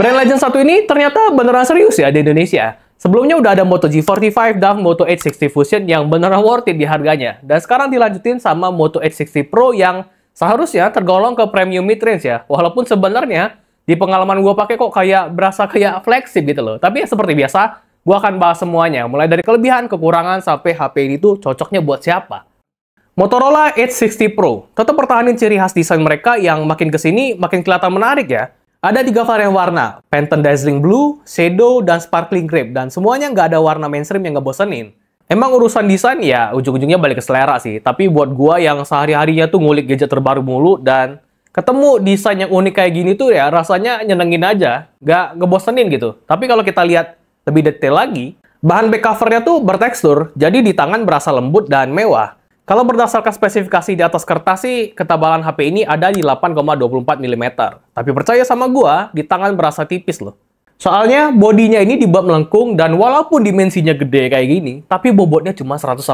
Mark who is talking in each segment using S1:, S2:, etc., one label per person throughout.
S1: Brand Legend satu ini ternyata beneran serius ya di Indonesia. Sebelumnya udah ada Moto G45 dan Moto H60 Fusion yang beneran worth it di harganya. Dan sekarang dilanjutin sama Moto H60 Pro yang seharusnya tergolong ke premium mid-range ya. Walaupun sebenarnya di pengalaman gue pakai kok kayak berasa kayak flagship gitu loh. Tapi ya seperti biasa, gue akan bahas semuanya. Mulai dari kelebihan, kekurangan, sampai HP ini tuh cocoknya buat siapa. Motorola H60 Pro tetap pertahanin ciri khas desain mereka yang makin kesini makin kelihatan menarik ya. Ada 3 varian warna, Phantom Dazzling Blue, Shadow, dan Sparkling Grape. Dan semuanya nggak ada warna mainstream yang ngebosenin. Emang urusan desain ya ujung-ujungnya balik ke selera sih. Tapi buat gua yang sehari-harinya tuh ngulik gadget terbaru mulu dan ketemu desain yang unik kayak gini tuh ya rasanya nyenengin aja. Nggak ngebosenin gitu. Tapi kalau kita lihat lebih detail lagi, bahan back covernya tuh bertekstur, jadi di tangan berasa lembut dan mewah. Kalau berdasarkan spesifikasi di atas kertas sih, ketebalan HP ini ada di 8,24 mm. Tapi percaya sama gua, di tangan berasa tipis loh. Soalnya bodinya ini dibuat melengkung dan walaupun dimensinya gede kayak gini, tapi bobotnya cuma 186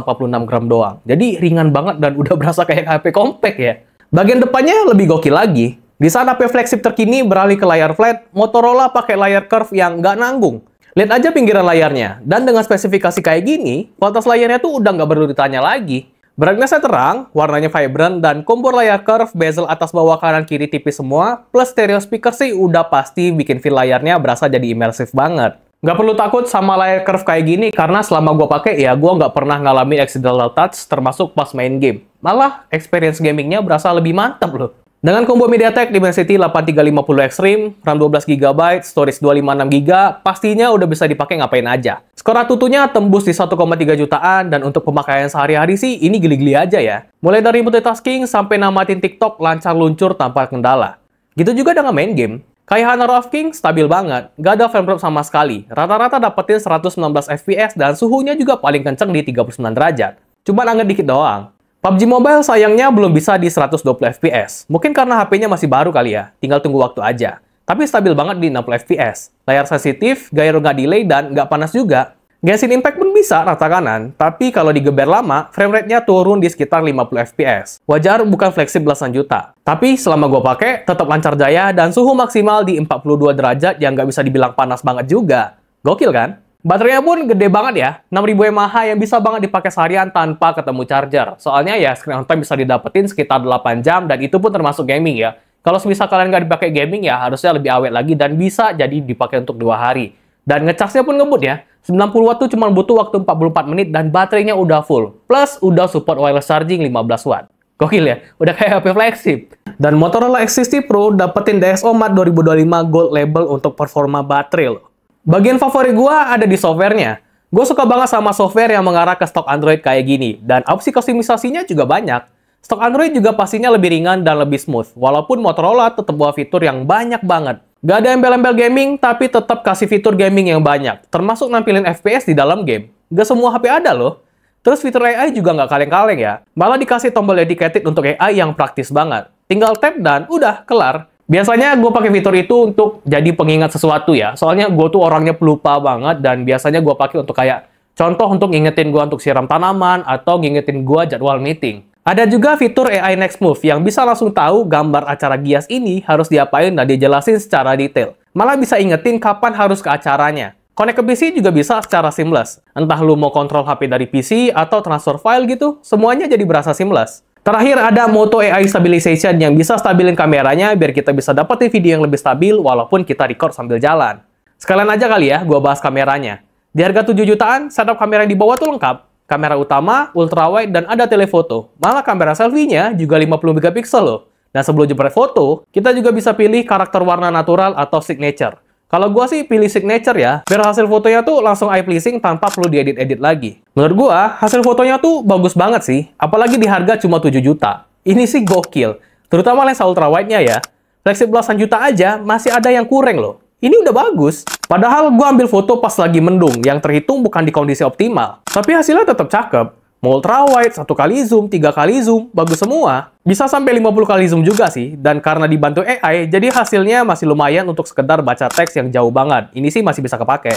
S1: gram doang. Jadi ringan banget dan udah berasa kayak HP compact ya. Bagian depannya lebih gokil lagi. Di saat HP flagship terkini beralih ke layar flat, Motorola pakai layar curve yang nggak nanggung. Lihat aja pinggiran layarnya. Dan dengan spesifikasi kayak gini, kualitas layarnya tuh udah nggak perlu ditanya lagi. Brightness-nya terang, warnanya vibrant, dan kompor layar curve, bezel atas bawah kanan kiri tipis semua, plus stereo speaker sih udah pasti bikin feel layarnya berasa jadi immersive banget. Nggak perlu takut sama layar curve kayak gini, karena selama gue pakai ya gue nggak pernah ngalamin accidental touch, termasuk pas main game. Malah, experience gamingnya berasa lebih mantap loh. Dengan combo MediaTek Dimensity 8350 Extreme, RAM 12GB, storage 256GB, pastinya udah bisa dipakai ngapain aja. Skor Antutunya tembus di 1,3 jutaan, dan untuk pemakaian sehari-hari sih ini gili-gili aja ya. Mulai dari multitasking sampai namatin TikTok lancar luncur tanpa kendala. Gitu juga dengan main game. Kayak Honor of Kings stabil banget, gak ada frame drop sama sekali. Rata-rata dapetin 119 FPS dan suhunya juga paling kenceng di 39 derajat. Cuman anget dikit doang. PUBG Mobile sayangnya belum bisa di 120 FPS. Mungkin karena HP-nya masih baru kali ya, tinggal tunggu waktu aja. Tapi stabil banget di 60 FPS. Layar sensitif, gyro nggak delay, dan nggak panas juga. Genshin Impact pun bisa rata kanan, tapi kalau digeber lama, frame rate-nya turun di sekitar 50 FPS. Wajar bukan flagship belasan juta. Tapi selama gue pakai, tetap lancar jaya dan suhu maksimal di 42 derajat yang nggak bisa dibilang panas banget juga. Gokil kan? Baterainya pun gede banget ya, 6000 mAh yang bisa banget dipakai seharian tanpa ketemu charger. Soalnya ya screen on time bisa didapetin sekitar 8 jam dan itu pun termasuk gaming ya. Kalau misal kalian nggak dipakai gaming ya harusnya lebih awet lagi dan bisa jadi dipakai untuk 2 hari. Dan ngecasnya pun ngebut ya, 90 watt tuh cuma butuh waktu 44 menit dan baterainya udah full. Plus udah support wireless charging 15 watt. Gokil ya, udah kayak HP flagship. Dan Motorola X60 Pro dapetin DxO Mat 2025 Gold Label untuk performa baterai loh. Bagian favorit gue ada di softwarenya. Gue suka banget sama software yang mengarah ke stok Android kayak gini. Dan opsi kustomisasinya juga banyak. Stok Android juga pastinya lebih ringan dan lebih smooth. Walaupun Motorola tetap bawa fitur yang banyak banget. Gak ada embel-embel gaming, tapi tetap kasih fitur gaming yang banyak. Termasuk nampilin FPS di dalam game. Gak semua HP ada loh. Terus fitur AI juga nggak kaleng-kaleng ya. Malah dikasih tombol dedicated untuk AI yang praktis banget. Tinggal tap dan udah, kelar. Biasanya gue pakai fitur itu untuk jadi pengingat sesuatu ya. Soalnya gue tuh orangnya pelupa banget dan biasanya gue pakai untuk kayak contoh untuk ngingetin gue untuk siram tanaman atau ngingetin gue jadwal meeting. Ada juga fitur AI Next Move yang bisa langsung tahu gambar acara Gias ini harus diapain dan dijelasin secara detail. Malah bisa ingetin kapan harus ke acaranya. Connect ke PC juga bisa secara seamless. Entah lu mau kontrol HP dari PC atau transfer file gitu, semuanya jadi berasa seamless. Terakhir ada Moto AI Stabilization yang bisa stabilin kameranya biar kita bisa dapetin video yang lebih stabil walaupun kita record sambil jalan. Sekalian aja kali ya, gua bahas kameranya. Di harga 7 jutaan, setup kamera yang di bawah tuh lengkap. Kamera utama, ultrawide, dan ada telefoto. Malah kamera selfie-nya juga 50 megapiksel loh. Dan sebelum jepret foto, kita juga bisa pilih karakter warna natural atau signature. Kalau gua sih pilih signature ya, biar hasil fotonya tuh langsung eye pleasing tanpa perlu diedit-edit lagi. Menurut gua, hasil fotonya tuh bagus banget sih, apalagi di harga cuma 7 juta. Ini sih gokil, terutama lensa ultrawide-nya ya. Flagship belasan juta aja masih ada yang kurang loh. Ini udah bagus. Padahal gua ambil foto pas lagi mendung, yang terhitung bukan di kondisi optimal. Tapi hasilnya tetap cakep. Mau ultrawide, 1 kali zoom, 3 kali zoom, bagus semua. Bisa sampai 50 kali zoom juga sih, dan karena dibantu AI, jadi hasilnya masih lumayan untuk sekedar baca teks yang jauh banget. Ini sih masih bisa kepake.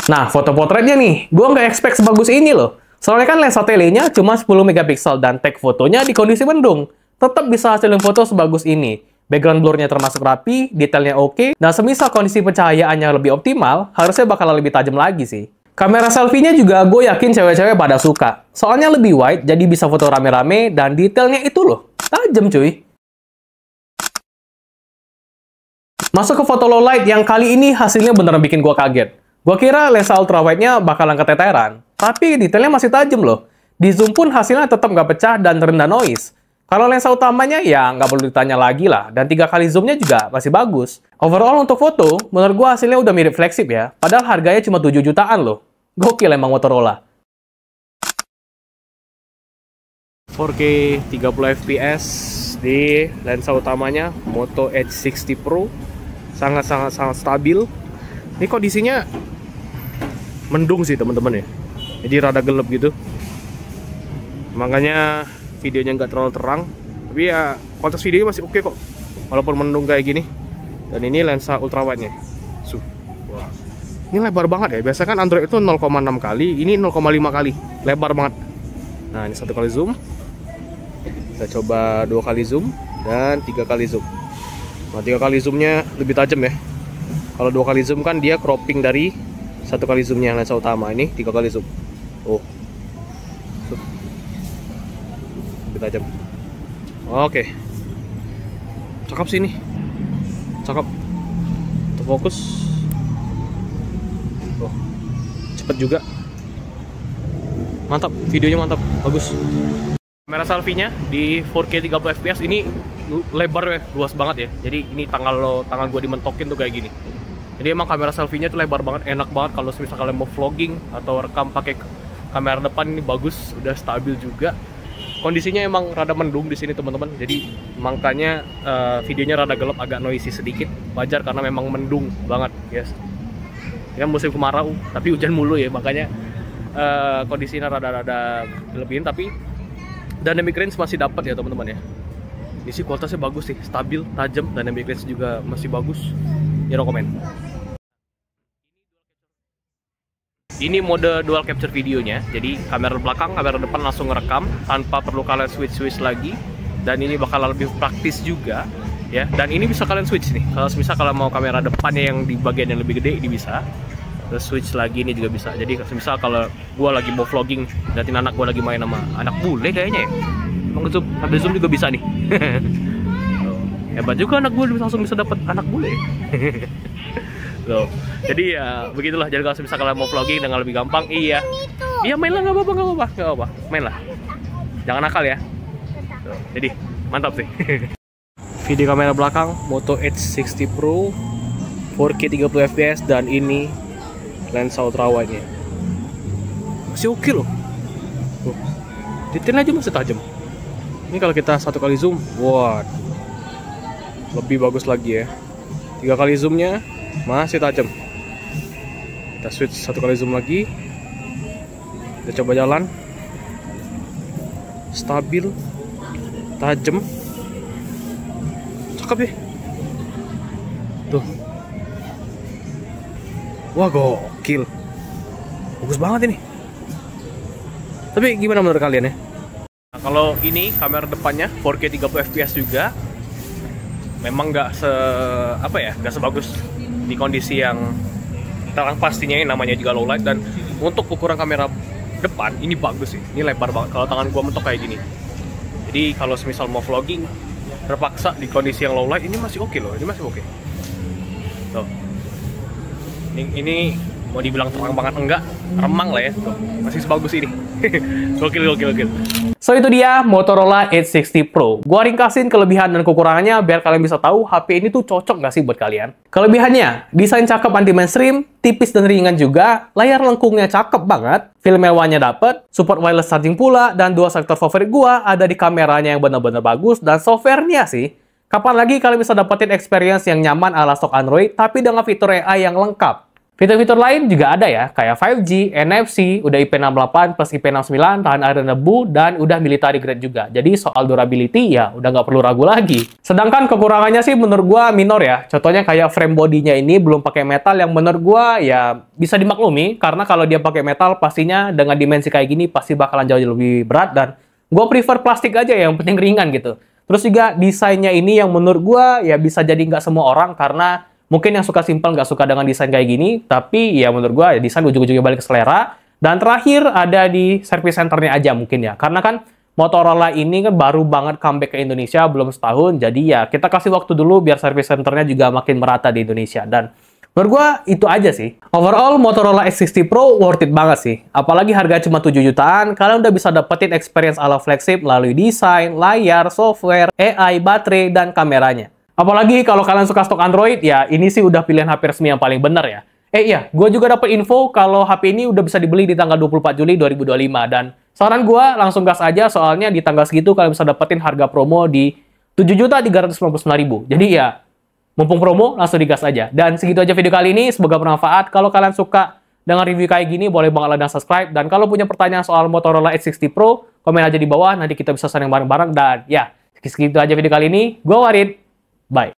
S1: Nah, foto potretnya nih, gue nggak expect sebagus ini loh. Soalnya kan lensa telenya cuma 10 megapiksel dan tag fotonya di kondisi mendung. Tetap bisa hasilin foto sebagus ini. Background blurnya termasuk rapi, detailnya oke, dan semisal kondisi pencahayaannya lebih optimal, harusnya bakal lebih tajam lagi sih. Kamera selfie-nya juga gue yakin cewek-cewek pada suka. Soalnya lebih wide, jadi bisa foto rame-rame, dan detailnya itu loh, tajam cuy. Masuk ke foto low light yang kali ini hasilnya beneran bikin gue kaget. Gue kira lensa ultrawide-nya bakalan keteteran, tapi detailnya masih tajam loh. Di zoom pun hasilnya tetap nggak pecah dan rendah noise. Kalau lensa utamanya ya nggak perlu ditanya lagi lah, dan 3 kali zoomnya juga masih bagus. Overall untuk foto, menurut gua hasilnya udah mirip flagship ya, padahal harganya cuma 7 jutaan loh. Gokil emang Motorola. 4K 30 fps di lensa utamanya Moto Edge 60 Pro, sangat stabil. Ini kondisinya mendung sih teman-teman ya, jadi rada gelap gitu. Makanya videonya nggak terlalu terang, tapi ya kualitas videonya masih oke kok walaupun mendung kayak gini. Dan ini lensa ultrawide nya. Wah, ini lebar banget ya. Biasa kan Android itu 0,6 kali, ini 0,5 kali, lebar banget. Nah, ini 1 kali zoom, kita coba 2 kali zoom dan 3 kali zoom. Nah, 3 kali zoomnya lebih tajam ya. Kalau 2 kali zoom kan dia cropping dari 1 kali zoomnya lensa utama. Ini 3 kali zoom. Oh, tajam. Oke, cakep sih ini, cakep. Terfokus. Oh, cepet juga, mantap, videonya mantap, bagus. Kamera selfie-nya di 4K 30 fps ini lebar ya, luas banget ya. Jadi ini tangan gue dimentokin tuh kayak gini. Jadi emang kamera selfie-nya tuh lebar banget, enak banget kalau misalnya kalian mau vlogging atau rekam pakai kamera depan. Ini bagus, udah stabil juga. Kondisinya emang rada mendung di sini teman-teman, jadi makanya videonya rada gelap, agak noisy sedikit. Wajar karena memang mendung banget, guys. Ya musim kemarau, tapi hujan mulu ya, makanya kondisinya rada lebihin. Tapi dynamic range masih dapat ya teman-teman ya. Ini sih kualitasnya bagus sih, stabil, tajam, dynamic range juga masih bagus. Ya rekomend. Ini mode dual capture videonya, jadi kamera belakang, kamera depan langsung ngerekam tanpa perlu kalian switch lagi. Dan ini bakal lebih praktis juga ya. Dan ini bisa kalian switch nih. Kalau misal kalian mau kamera depannya yang di bagian yang lebih gede, ini bisa. Terus switch lagi ini juga bisa. Jadi misal kalau gua lagi mau vlogging, liatin anak gua lagi main sama anak bule kayaknya ya. Emang zoom, sambil zoom juga bisa nih. Hebat juga anak gua langsung bisa dapat anak bule. Loh. Jadi ya begitulah. Jadi kalau misalnya kalian mau vlogging dengan lebih gampang, iya mainlah, nggak apa-apa, mainlah, jangan nakal ya. Loh. Jadi mantap sih. Video kamera belakang Moto Edge 60 Pro 4K 30 fps dan ini lensa ultrawide nya masih oke loh. Detailnya aja masih tajam. Ini kalau kita 1 kali zoom, wah, lebih bagus lagi ya. 3 kali zoomnya masih tajam. Kita switch 1 kali zoom lagi, kita coba jalan, stabil, tajam, cakep ya tuh. Wah, gokil, bagus banget ini. Tapi gimana menurut kalian ya? Nah, kalau ini kamera depannya 4K 30 fps juga, memang nggak nggak sebagus di kondisi yang terang pastinya, yang namanya juga low light. Dan untuk ukuran kamera depan ini bagus sih, ini lebar banget. Kalau tangan gua mentok kayak gini, jadi kalau misal mau vlogging terpaksa di kondisi yang low light, ini masih oke loh, ini masih oke. Tuh, ini mau dibilang terang banget enggak, remang lah ya. Tuh, masih sebagus ini. Gokil. So itu dia Motorola Edge 60 Pro. Gua ringkasin kelebihan dan kekurangannya biar kalian bisa tahu HP ini tuh cocok nggak sih buat kalian. Kelebihannya, desain cakep anti mainstream, tipis dan ringan juga, layar lengkungnya cakep banget, film mewahnya dapet, support wireless charging pula, dan dua sektor favorit gua ada di kameranya yang benar-benar bagus dan softwarenya sih. Kapan lagi kalian bisa dapetin experience yang nyaman ala stok Android tapi dengan fitur AI yang lengkap. Fitur-fitur lain juga ada ya, kayak 5G, NFC, udah IP68 plus IP69, tahan air dan debu, dan udah military grade juga. Jadi soal durability ya udah nggak perlu ragu lagi. Sedangkan kekurangannya sih menurut gua minor ya. Contohnya kayak frame bodinya ini belum pakai metal, yang menurut gua ya bisa dimaklumi, karena kalau dia pakai metal pastinya dengan dimensi kayak gini pasti bakalan jauh lebih berat, dan gua prefer plastik aja yang penting ringan gitu. Terus juga desainnya ini yang menurut gua ya bisa jadi nggak semua orang, karena mungkin yang suka simple nggak suka dengan desain kayak gini, tapi ya menurut gua ya desain ujung-ujungnya balik ke selera. Dan terakhir ada di service centernya aja mungkin ya, karena kan Motorola ini kan baru banget comeback ke Indonesia, belum setahun, jadi ya kita kasih waktu dulu biar service centernya juga makin merata di Indonesia. Dan menurut gua itu aja sih. Overall, Motorola X60 Pro worth it banget sih. Apalagi harga cuma 7 jutaan, kalian udah bisa dapetin experience ala flagship melalui desain, layar, software, AI, baterai, dan kameranya. Apalagi kalau kalian suka stok Android, ya ini sih udah pilihan HP resmi yang paling bener ya. Iya, gue juga dapet info kalau HP ini udah bisa dibeli di tanggal 24 Juli 2025. Dan saran gue langsung gas aja, soalnya di tanggal segitu kalian bisa dapetin harga promo di 7.399.000. Jadi ya, mumpung promo, langsung digas aja. Dan segitu aja video kali ini, semoga bermanfaat. Kalau kalian suka dengan review kayak gini, boleh banget like dan subscribe. Dan kalau punya pertanyaan soal Motorola X60 Pro, komen aja di bawah, nanti kita bisa saling bareng-bareng. Dan ya, segitu aja video kali ini. Gue Warid, bye.